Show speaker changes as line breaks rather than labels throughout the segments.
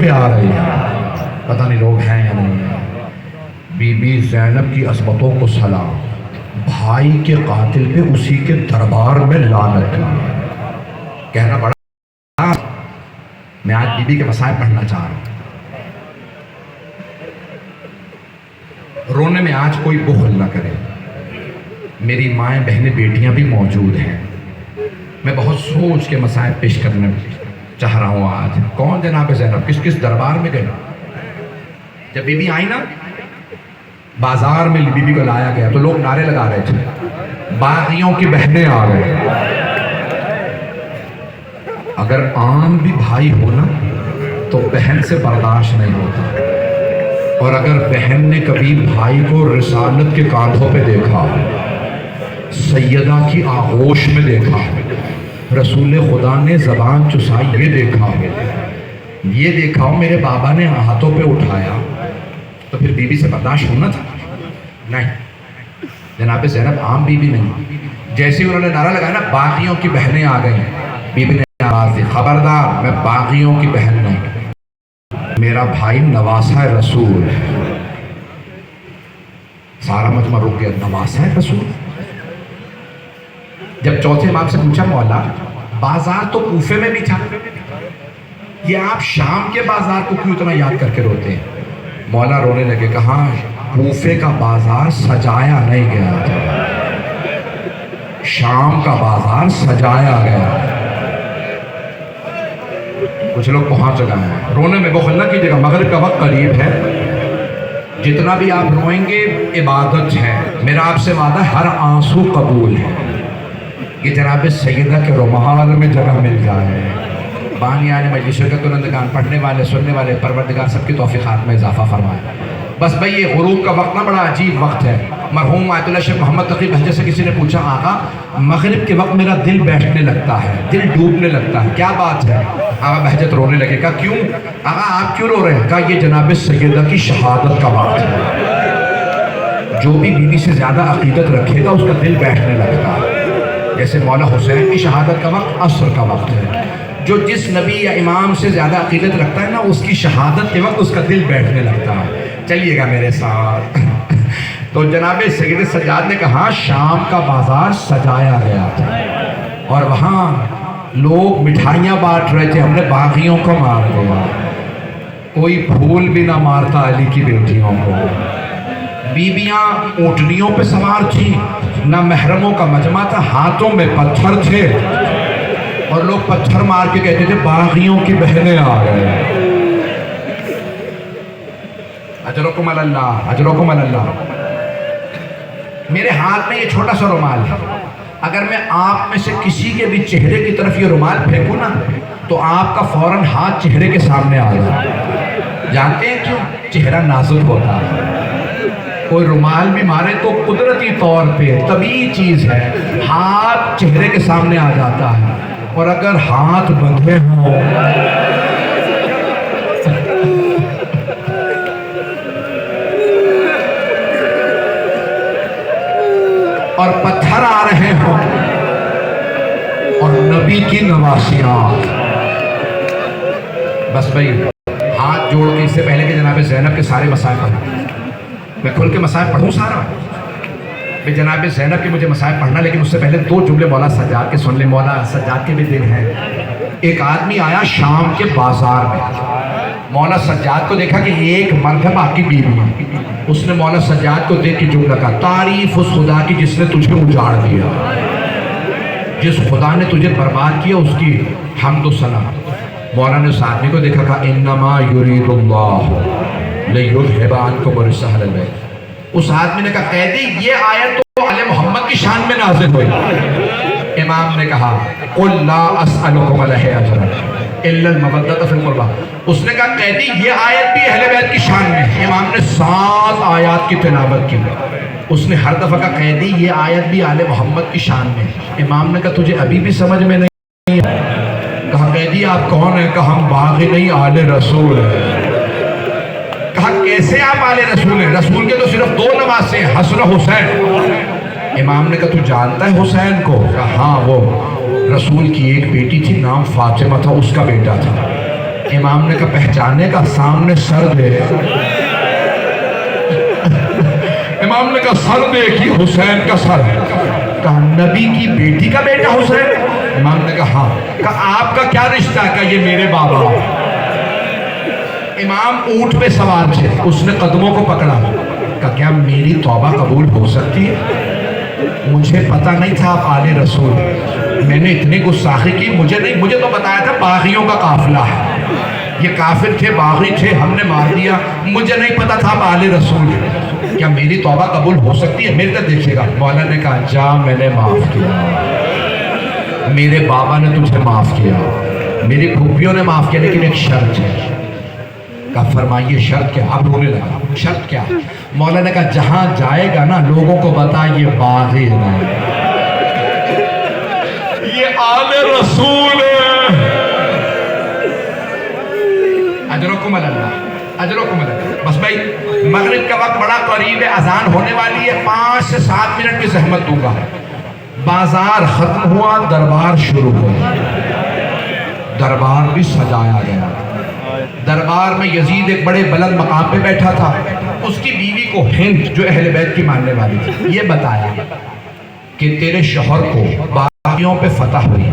پہ آ رہی ہے، پتہ نہیں لوگ ہیں یا نہیں ہیں۔ بی بی زینب کی عظمتوں کو سلام، بھائی کے قاتل پہ اسی کے دربار میں لعنت کہنا بڑا۔ میں آج بی بی کے مسائل پڑھنا چاہ رہا ہوں۔ رونے میں آج کوئی بخل نہ کرے، میری مائیں بہنیں بیٹیاں بھی موجود ہیں، میں بہت سوچ کے مسائل پیش کرنے چاہ رہا ہوں آج۔ کون جناب زینب کس کس دربار میں گئے؟ جب بی بی آئی نا، بازار میں بی بی کو لایا گیا تو لوگ نعرے لگا رہے تھے، باغیوں کی بہنیں آ گئے۔ اگر عام بھی بھائی ہونا تو بہن سے برداشت نہیں ہوتا، اور اگر بہن نے کبھی بھائی کو رسالت کے کاندھوں پہ دیکھا، سیدہ کی آغوش میں دیکھا، رسول خدا نے زبان چسائی یہ دیکھا ہو میرے بابا نے ہاتھوں پہ اٹھایا، تو پھر بی بی سے برداشت ہونا تھا؟ نہیں، جناب زینب عام بی بی نہیں۔ جیسے انہوں نے نعرہ لگایا نا باغیوں کی بہنیں آ گئی، بی بی نے آواز دی، خبردار، میں باغیوں کی بہن نہیں، میرا بھائی نواسہ رسول۔ سارا مجمع رک گیا، نواسہ رسول؟ جب چوتھے امام سے پوچھا مولا بازار تو کوفے میں بھی تھا، یہ آپ شام کے بازار کو کیوں اتنا یاد کر کے روتے ہیں؟ مولا رونے لگے، کہا کوفے کا بازار سجایا نہیں گیا تھا، شام کا بازار سجایا گیا۔ کچھ لوگ پہنچ گئے ہیں، رونے میں بخل نہ کیجیے گا، مغرب کا وقت قریب ہے، جتنا بھی آپ روئیں گے عبادت ہے، میرا آپ سے وعدہ ہر آنسو قبول ہے۔ یہ جناب سیدہ کے رومال میں جگہ مل جائے، بانیان مجلس شرکت کنندگان، پڑھنے والے سننے والے، پروردگار سب کی توفیقات میں اضافہ فرمائے۔ بس بھئی یہ غروب کا وقت نہ بڑا عجیب وقت ہے۔ مرحوم آیت اللہ شیخ محمد تقی بہجت سے کسی نے پوچھا، آقا مغرب کے وقت میرا دل بیٹھنے لگتا ہے، دل ڈوبنے لگتا ہے، کیا بات ہے؟ آقا بہجت رونے لگے، کہا کیوں؟ آقا آپ کیوں رو رہے ہیں؟ کہا یہ جناب سیدہ کی شہادت کا وقت ہے، جو بھی بی بی سے زیادہ عقیدت رکھے گا اس کا دل بیٹھنے لگتا ہے۔ جیسے مولا حسین کی شہادت کا وقت عصر کا وقت ہے، جو جس نبی یا امام سے زیادہ عقیدت رکھتا ہے نا اس کی شہادت کے وقت اس کا دل بیٹھنے لگتا ہے۔ چلیے گا میرے ساتھ۔ تو جناب سید سجاد نے کہا شام کا بازار سجایا گیا تھا، اور وہاں لوگ مٹھائیاں بانٹ رہے تھے، ہم نے باغیوں کو مار دیا، کوئی پھول بھی نہ مارتا علی کی بیٹیوں کو۔ بیویاں اونٹنیوں پہ سوار تھیں، نہ محرموں کا مجمع تھا، ہاتھوں میں پتھر تھے، اور لوگ پتھر مار کے کہتے تھے باغیوں کی بہنیں آ گئے۔ اجرکم اللہ، اجرکم اللہ۔ میرے ہاتھ میں یہ چھوٹا سا رومال ہے، اگر میں آپ میں سے کسی کے بھی چہرے کی طرف یہ رومال پھینکوں نا تو آپ کا فوراً ہاتھ چہرے کے سامنے آ جائے۔ جانتے ہیں کیوں؟ چہرہ نازک ہوتا ہے، کوئی رومال بھی مارے تو قدرتی طور پہ طبیعی چیز ہے، ہاتھ چہرے کے سامنے آ جاتا ہے، اور اگر ہاتھ بندھے ہوں اور پتھر آ رہے ہوں اور نبی کی نواسیات، بس بھئی ہاتھ جوڑ کے اس سے پہلے کہ جناب زینب کے سارے مسائل پڑھوں، میں کھل کے مسائل پڑھوں سارا، میں جناب زینب کے مجھے مسائل پڑھنا، لیکن اس سے پہلے دو جملے مولا سجاد کے سن لیں۔ مولا سجاد کے بھی دن ہیں۔ ایک آدمی آیا شام کے بازار میں، مولا سجاد کو دیکھا کہ ایک مرد ہے باقی بیوی ہے، اس نے مولا سجاد کو دیکھ کے جملہ کہا، تعریف اس خدا کی جس نے تجھے اجاڑ دیا، جس خدا نے تجھے برباد کیا اس کی حمد و ثنا۔ مولا نے اس آدمی کو دیکھا، کہا انما یرید اللہ لیذھب عنکم الرجس اہل البیت۔ اس آدمی نے کہا قیدی یہ آیت تو آل محمد کی شان میں نازل ہوئی۔ امام نے کہا قل لا اسألکم علیہ اجرا الا المودۃ فی القربى۔ اس نے کہا قیدی یہ آیت بھی اہل بیت کی شان میں ہے۔ امام نے 7 آیات کی تلاوت کی، اس نے ہر دفعہ کہا قیدی یہ آیت بھی آل محمد کی شان میں ہے۔ امام نے کہا تجھے ابھی بھی سمجھ میں نہیں ہے؟ کہا قیدی آپ کون ہیں؟ کہا ہم باغی نہیں آل رسول ہیں۔ کہا کیسے آپ آل رسول ہیں؟ رسول کے تو صرف 2 نواسے ہیں، حسن و حسین۔ امام نے کہا تو جانتا ہے حسین کو؟ کہا ہاں، وہ رسول کی ایک بیٹی تھی، نام فاطمہ تھا، اس کا بیٹا تھا۔ امام نے کہا پہچانے کا سامنے سر دے. امام نے کہا سر دیکھی حسین کا سر. کہا نبی کی بیٹی کا بیٹا حسین؟ امام نے کہا ہاں. کہا آپ کا کیا رشتہ؟ کہا یہ میرے بابا. امام اونٹ پہ سوار تھے, اس نے قدموں کو پکڑا. کہا کیا میری توبہ قبول ہو سکتی ہے؟ مجھے پتہ نہیں تھا آپ آل رسول. میں نے اتنی گستاخی کی, مجھے تو بتایا تھا باغیوں کا قافلہ ہے, یہ کافر تھے, باغی تھے, ہم نے مار دیا. مجھے نہیں پتا تھا آپ آل رسول. کیا میری توبہ قبول ہو سکتی ہے؟ میرے تک دیکھیے گا. مولا نے کہا جا, میں نے معاف کیا, میرے بابا نے تجھے معاف کیا, میری پھوپھیوں نے معاف کیا, لیکن ایک شرط ہے. کہا فرمائیے شرط کیا؟ آپ رونے لگا. شرط کیا؟ مولا نے کہا جہاں جائے گا نا لوگوں کو بتا یہ باغی ہے, یہ آل رسول ہے. اجرکم اللہ, اجرکم اللہ. بس بھائی مغرب کا وقت بڑا قریب ہے, اذان ہونے والی ہے, 5 سے 7 منٹ کی زحمت دوں گا. بازار ختم ہوا, دربار شروع ہوا. دربار بھی سجایا گیا. دربار میں یزید ایک بڑے بلند مقام پہ بیٹھا تھا. اس کی بیوی کو ہند, جو اہل بیت کی ماننے والی تھی, یہ بتایا کہ تیرے شوہر کو باغیوں پہ فتح ہوئی.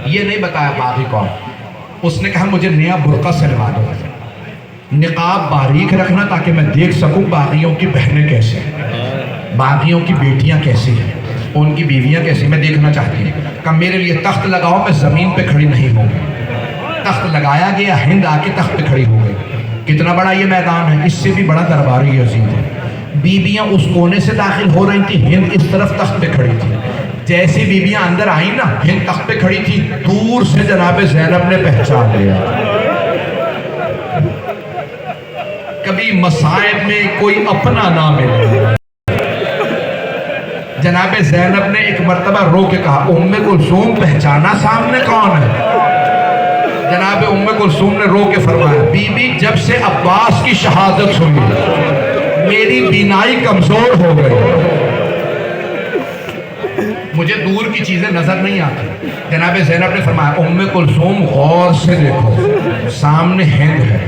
یہ نہیں بتایا باغی کون. اس نے کہا مجھے نیا برقع سلوا دو, نقاب باریک رکھنا تاکہ میں دیکھ سکوں باغیوں کی بہنیں کیسے ہیں, باغیوں کی بیٹیاں کیسی ہیں, ان کی بیویاں کیسی, میں دیکھنا چاہتی ہوں. کہا میرے لیے تخت لگاؤ, میں زمین پہ کھڑی نہیں ہوں گی. تخت لگایا گیا, ہند آ کے تخت پہ کھڑی ہو گئی. کتنا بڑا یہ میدان ہے, اس سے بھی بڑا درباری یزید ہے. بیویاں اس کونے سے داخل ہو رہی تھی, ہند اس طرف تخت پہ کھڑی تھی. جیسی بیویاں اندر آئیں نا, ہند تخت پہ کھڑی تھی, دور سے جناب زینب نے پہچان لیا. کبھی مصائب میں کوئی اپنا نہ ملے. جناب زینب نے ایک مرتبہ رو کے کہا ام کلثوم پہچانا سامنے کون ہے؟ جناب ام کلثوم نے رو کے فرمایا بی بی جب سے عباس کی شہادت ہوئی میری بینائی کمزور ہو گئی, مجھے دور کی چیزیں نظر نہیں آتی. جناب زینب نے فرمایا ام کلثوم غور سے دیکھو, سامنے ہند ہے.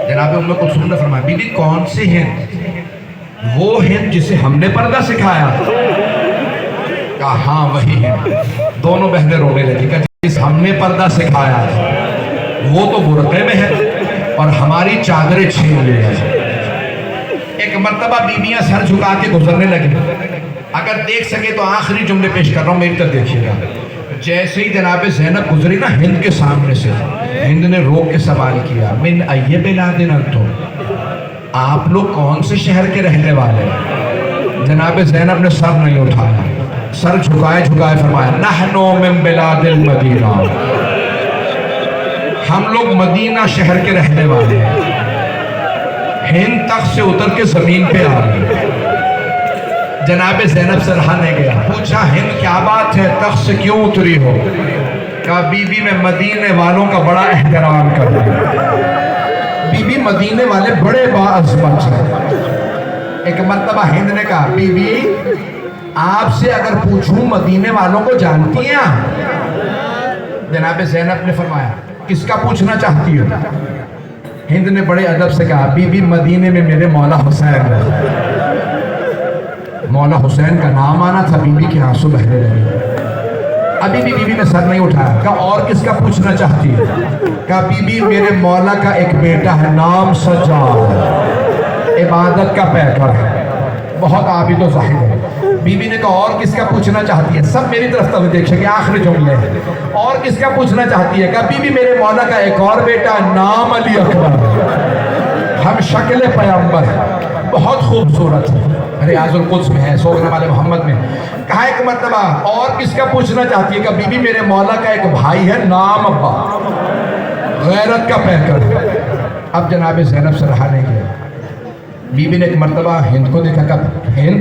جناب ام کلثوم نے فرمایا بی بی کون سی ہند؟ وہ ہند جسے ہم نے پردہ سکھایا. کہا ہاں وہی ہے. دونوں بہنیں رونے لگی. کہا جس ہم نے پردہ سکھایا وہ تو برقعے میں ہے اور ہماری چادریں چھین لے ہیں. ایک مرتبہ بیویاں سر جھکا کے گزرنے لگی. اگر دیکھ سکے تو آخری جملے پیش کر رہا ہوں, میری طرف دیکھیے گا. جیسے ہی جناب زینب گزری نا ہند کے سامنے سے, ہند نے روک کے سوال کیا من ای بلاد انتم, آپ لوگ کون سے شہر کے رہنے والے ہیں؟ جناب زینب نے سر نہیں اٹھایا, سر جھکائے جھکائے فرمایا نحن من بلاد المدینہ, ہم لوگ مدینہ شہر کے رہنے والے ہیں. ہند تخت سے اتر کے زمین پہ آ گئی. جناب زینب سے رہا نہیں گیا. پوچھا ہند کیا بات ہے, تخت سے کیوں اتری ہو؟ کہا بی بی میں مدینے والوں کا بڑا احترام کروں. بی بی مدینے والے بڑے باعظمت ہیں. ایک مرتبہ ہند نے کہا بی بی آپ سے اگر پوچھوں مدینے والوں کو جانتی ہیں آپ؟ جناب زینب نے فرمایا کس کا پوچھنا چاہتی ہو؟ ہند نے بڑے ادب سے کہا بی بی مدینے میں میرے مولا حسین ہے. مولا حسین کا نام آنا تھا. بی بی کے آنسو بہنے لگے. ابھی بھی بی بی نے سر نہیں اٹھایا. کہا اور کس کا پوچھنا چاہتی ہے؟ کہا بی بی میرے مولا کا ایک بیٹا ہے, نام سجاد, عبادت کا پیکر ہے, بہت عابد و زاہد ہے. بی بی نے کہا اور کس کا پوچھنا چاہتی ہے؟ سب میری طرف توجہ دیکھیں گے, آخری جملے ہیں. اور کس کا پوچھنا چاہتی ہے؟ کہا بی بی میرے مولا کا ایک اور بیٹا ہے, نام علی اکبر, ہم شکل پیغمبر ہے, بہت خوبصورت ہے, ریاض القدس میں ہے, سوگ نمال محمد میں. کہا ایک مرتبہ اور کس کا پوچھنا چاہتی ہے؟ کہ بی بی میرے مولا کا ایک بھائی ہے, نام ابا, غیرت کا پیکر. اب جناب زینب سے رہا نہیں گیا. بی بی نے ایک مرتبہ ہند کو دیکھا. کہ ہند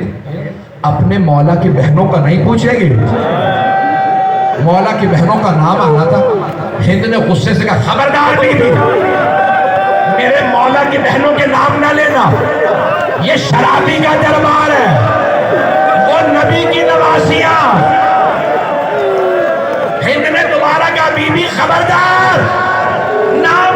اپنے مولا کی بہنوں کا نہیں پوچھیں گے؟ مولا کی بہنوں کا نام آنا تھا. ہند نے غصے سے کہا خبردار بی بی, میرے مولا کی بہنوں کے نام نہ لینا, یہ شرابی کا دربار ہے, وہ نبی کی نواسیاں. ہند نے دوبارہ کہا بی بی خبردار, نام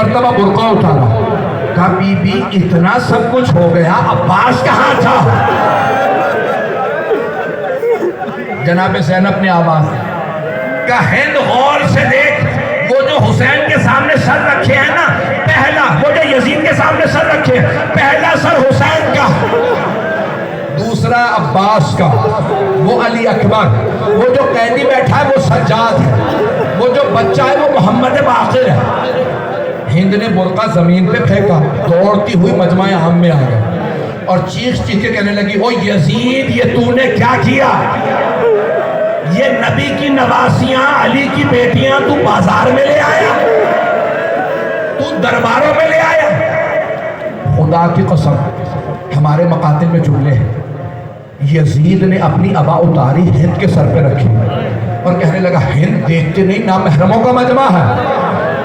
مرتبہ برقع اتارا. کہا بی بی اتنا سب کچھ ہو گیا، عباس کہاں تھا؟ جناب زینب نے آواز کہا ہند غور سے دیکھ، وہ جو حسین کے سامنے سر رکھے ہیں نا، پہلا وہ جو یزید کے سامنے سر رکھے ہیں، پہلا سر حسین کا، دوسرا عباس کا، وہ علی اکبر، وہ جو قیدی بیٹھا ہے وہ سجاد ہے، وہ جو بچہ ہے وہ محمد باقر ہے. ہند نے برقع زمین پہ پھینکا، دوڑتی ہوئی مجمع عام میں آ گئی اور چیخ چیخ کے کہنے لگی او یزید، یہ تو نے کیا کیا؟ یہ نبی کی نواسیاں، علی کی بیٹیاں تو بازار میں لے آیا، تو درباروں میں لے آیا. خدا کی قسم ہمارے مقاتل میں جملے ہیں. یزید نے اپنی عبا اتاری ہند کے سر پہ رکھی اور کہنے لگا ہند دیکھتے نہیں نامحرموں کا مجمع ہے،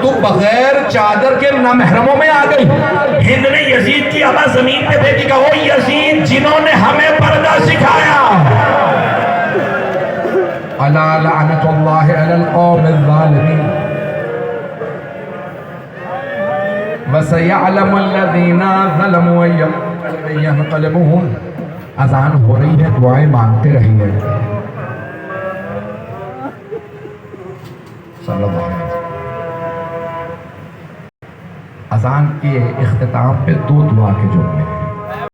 تو بغیر چادر کے نامحرموں میں آ گئی. ہند نے یزید کی عبا زمین پہ پھینکی، کہا او یزید جنہوں نے ہمیں پردہ سکھایا. الا لعنت اللہ علی القوم الظالمین وسیعلم الذین ظلموا ایہم ینقلبون. اذان ہو رہی ہے، دعائیں مانگتے رہیے. صلی اللہ علیہ وسلم. اذان کے اختتام پہ 2 دعا کے جملے ہیں.